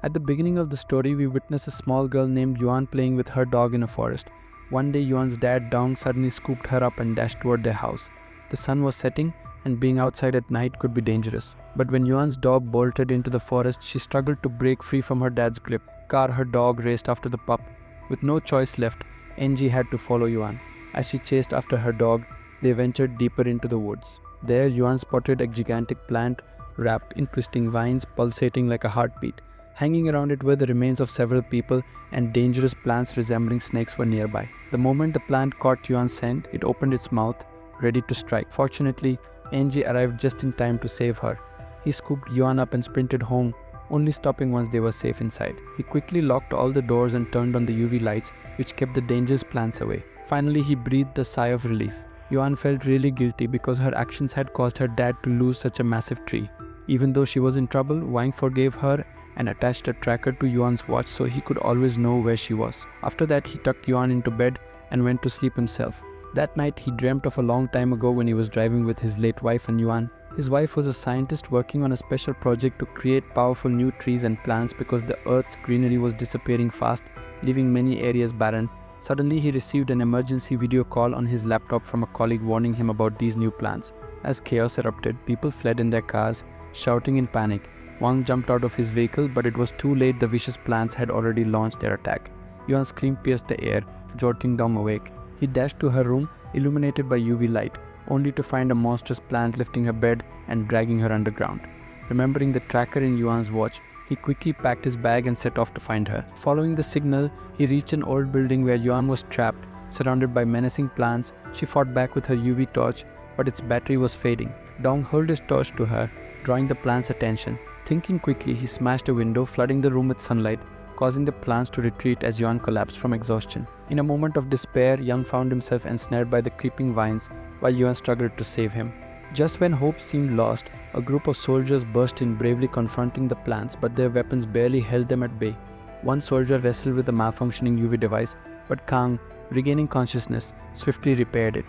At the beginning of the story, we witness a small girl named Yuan playing with her dog in a forest. One day, Yuan's dad, Dong, suddenly scooped her up and dashed toward their house. The sun was setting, and being outside at night could be dangerous. But when Yuan's dog bolted into the forest, she struggled to break free from her dad's grip. Her dog raced after the pup. With no choice left, NG had to follow Yuan. As she chased after her dog, they ventured deeper into the woods. There, Yuan spotted a gigantic plant wrapped in twisting vines, pulsating like a heartbeat. Hanging around it were the remains of several people, and dangerous plants resembling snakes were nearby. The moment the plant caught Yuan's scent, it opened its mouth, ready to strike. Fortunately, NG arrived just in time to save her. He scooped Yuan up and sprinted home, only stopping once they were safe inside. He quickly locked all the doors and turned on the UV lights, which kept the dangerous plants away. Finally, he breathed a sigh of relief. Yuan felt really guilty because her actions had caused her dad to lose such a massive tree. Even though she was in trouble, Wang forgave her and attached a tracker to Yuan's watch so he could always know where she was. After that, he tucked Yuan into bed and went to sleep himself. That night, he dreamt of a long time ago when he was driving with his late wife and Yuan. His wife was a scientist working on a special project to create powerful new trees and plants because the Earth's greenery was disappearing fast, leaving many areas barren. Suddenly, he received an emergency video call on his laptop from a colleague warning him about these new plants. As chaos erupted, people fled in their cars, shouting in panic. Wang jumped out of his vehicle, but it was too late. The vicious plants had already launched their attack. Yuan's scream pierced the air, jolting Dong awake. He dashed to her room, illuminated by UV light, only to find a monstrous plant lifting her bed and dragging her underground. Remembering the tracker in Yuan's watch, he quickly packed his bag and set off to find her. Following the signal, he reached an old building where Yuan was trapped, surrounded by menacing plants. She fought back with her UV torch, but its battery was fading. Dong hurled his torch to her, drawing the plant's attention. Thinking quickly, he smashed a window, flooding the room with sunlight, causing the plants to retreat as Yuan collapsed from exhaustion. In a moment of despair, Yang found himself ensnared by the creeping vines, while Yuan struggled to save him. Just when hope seemed lost, a group of soldiers burst in, bravely confronting the plants, but their weapons barely held them at bay. One soldier wrestled with a malfunctioning UV device, but Kang, regaining consciousness, swiftly repaired it.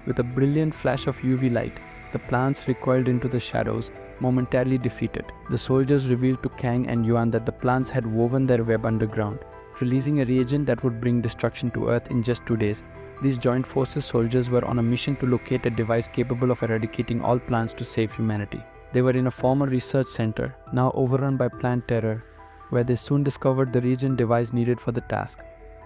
With a brilliant flash of UV light, the plants recoiled into the shadows, momentarily defeated. The soldiers revealed to Kang and Yuan that the plants had woven their web underground, releasing a reagent that would bring destruction to Earth in just 2 days. These joint forces soldiers were on a mission to locate a device capable of eradicating all plants to save humanity. They were in a former research center, now overrun by plant terror, where they soon discovered the reagent device needed for the task.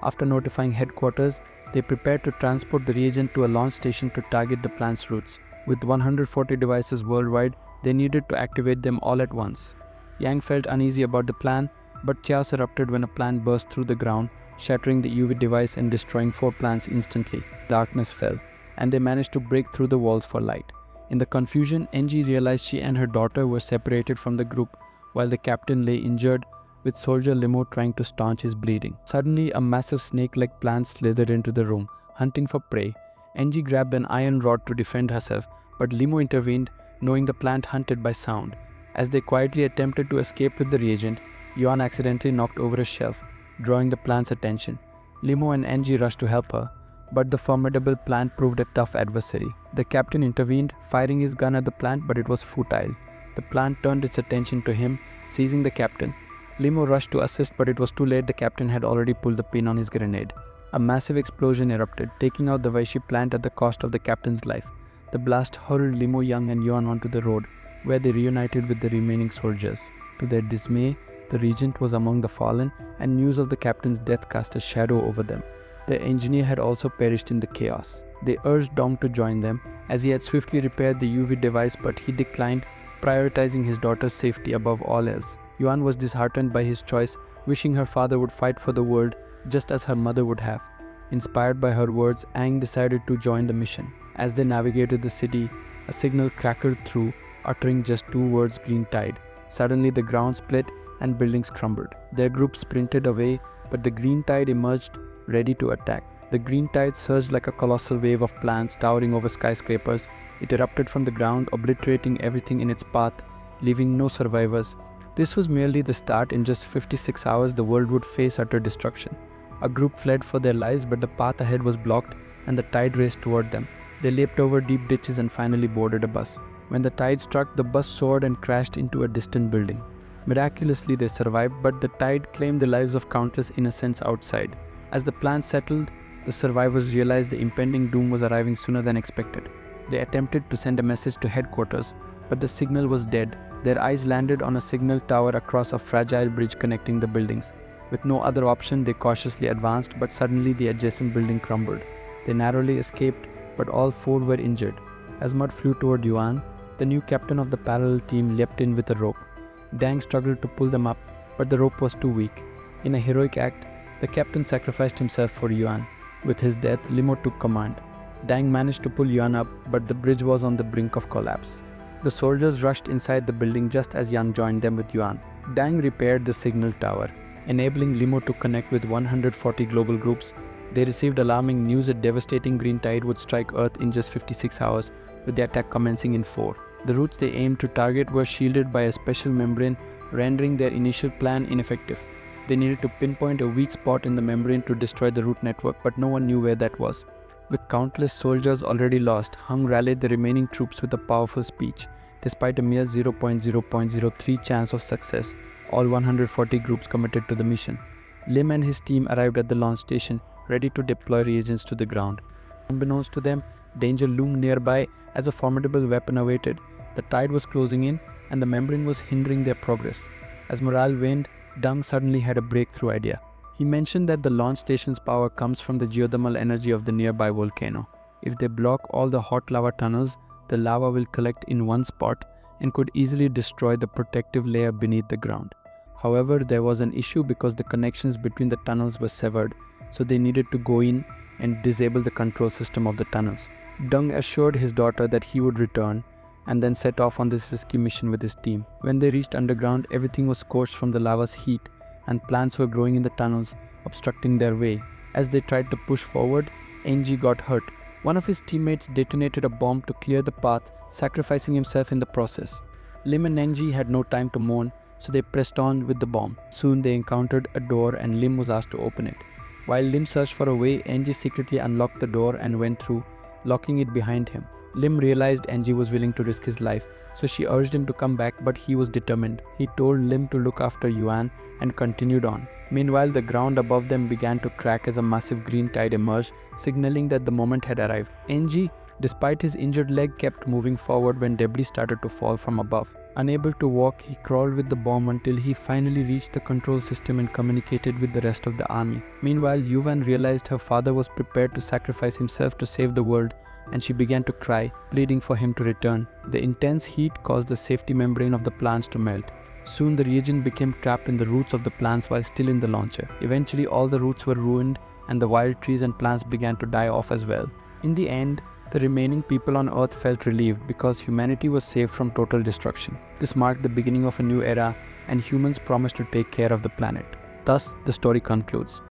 After notifying headquarters, they prepared to transport the reagent to a launch station to target the plant's roots. With 140 devices worldwide, they needed to activate them all at once. Yang felt uneasy about the plan, but chaos erupted when a plant burst through the ground, shattering the UV device and destroying 4 plants instantly. Darkness fell, and they managed to break through the walls for light. In the confusion, NG realized she and her daughter were separated from the group, while the captain lay injured, with soldier Limo trying to staunch his bleeding. Suddenly, a massive snake-like plant slithered into the room, hunting for prey. NG grabbed an iron rod to defend herself, but Limo intervened, knowing the plant hunted by sound. As they quietly attempted to escape with the reagent, Yuan accidentally knocked over a shelf, drawing the plant's attention. Limo and NG rushed to help her, but the formidable plant proved a tough adversary. The captain intervened, firing his gun at the plant, but it was futile. The plant turned its attention to him, seizing the captain. Limo rushed to assist, but it was too late. The captain had already pulled the pin on his grenade. A massive explosion erupted, taking out the Vichy plant at the cost of the captain's life. The blast hurled Limo, Yang and Yuan onto the road, where they reunited with the remaining soldiers. To their dismay, the regent was among the fallen, and news of the captain's death cast a shadow over them. The engineer had also perished in the chaos. They urged Dong to join them, as he had swiftly repaired the UV device, but he declined, prioritizing his daughter's safety above all else. Yuan was disheartened by his choice, wishing her father would fight for the world, just as her mother would have. Inspired by her words, Aang decided to join the mission. As they navigated the city, a signal crackled through, uttering just 2 words: green tide. Suddenly the ground split and buildings crumbled. Their group sprinted away, but the green tide emerged, ready to attack. The green tide surged like a colossal wave of plants towering over skyscrapers. It erupted from the ground, obliterating everything in its path, leaving no survivors. This was merely the start. In just 56 hours, the world would face utter destruction. A group fled for their lives, but the path ahead was blocked, and the tide raced toward them. They leaped over deep ditches and finally boarded a bus. When the tide struck, the bus soared and crashed into a distant building. Miraculously, they survived, but the tide claimed the lives of countless innocents outside. As the plan settled, the survivors realized the impending doom was arriving sooner than expected. They attempted to send a message to headquarters, but the signal was dead. Their eyes landed on a signal tower across a fragile bridge connecting the buildings. With no other option, they cautiously advanced, but suddenly the adjacent building crumbled. They narrowly escaped, but all four were injured. As mud flew toward Yuan, the new captain of the parallel team leapt in with a rope. Dang struggled to pull them up, but the rope was too weak. In a heroic act, the captain sacrificed himself for Yuan. With his death, Limo took command. Dang managed to pull Yuan up, but the bridge was on the brink of collapse. The soldiers rushed inside the building just as Yuan joined them with Yuan. Dang repaired the signal tower, enabling Limo to connect with 140 global groups. They received alarming news: a devastating green tide would strike Earth in just 56 hours, with the attack commencing in 4. The routes they aimed to target were shielded by a special membrane, rendering their initial plan ineffective. They needed to pinpoint a weak spot in the membrane to destroy the route network, but no one knew where that was. With countless soldiers already lost, Hung rallied the remaining troops with a powerful speech. Despite a mere 0.003 chance of success, all 140 groups committed to the mission. Lim and his team arrived at the launch station, ready to deploy reagents to the ground. Unbeknownst to them, danger loomed nearby as a formidable weapon awaited. The tide was closing in, and the membrane was hindering their progress. As morale waned, Dung suddenly had a breakthrough idea. He mentioned that the launch station's power comes from the geothermal energy of the nearby volcano. If they block all the hot lava tunnels, the lava will collect in one spot and could easily destroy the protective layer beneath the ground. However, there was an issue because the connections between the tunnels were severed, so they needed to go in and disable the control system of the tunnels. Dung assured his daughter that he would return and then set off on this risky mission with his team. When they reached underground, everything was scorched from the lava's heat, and plants were growing in the tunnels, obstructing their way. As they tried to push forward, NG got hurt. One of his teammates detonated a bomb to clear the path, sacrificing himself in the process. Lim and NG had no time to mourn, so they pressed on with the bomb. Soon they encountered a door and Lim was asked to open it. While Lim searched for a way, NG secretly unlocked the door and went through, locking it behind him. Lim realized NG was willing to risk his life, so she urged him to come back, but he was determined. He told Lim to look after Yuan and continued on. Meanwhile, the ground above them began to crack as a massive green tide emerged, signaling that the moment had arrived. NG, despite his injured leg, kept moving forward when debris started to fall from above. Unable to walk, he crawled with the bomb until he finally reached the control system and communicated with the rest of the army. Meanwhile, Yuan realized her father was prepared to sacrifice himself to save the world, and she began to cry, pleading for him to return. The intense heat caused the safety membrane of the plants to melt. Soon the reagent became trapped in the roots of the plants while still in the launcher. Eventually all the roots were ruined and the wild trees and plants began to die off as well. In the end, the remaining people on Earth felt relieved because humanity was saved from total destruction. This marked the beginning of a new era, and humans promised to take care of the planet. Thus, the story concludes.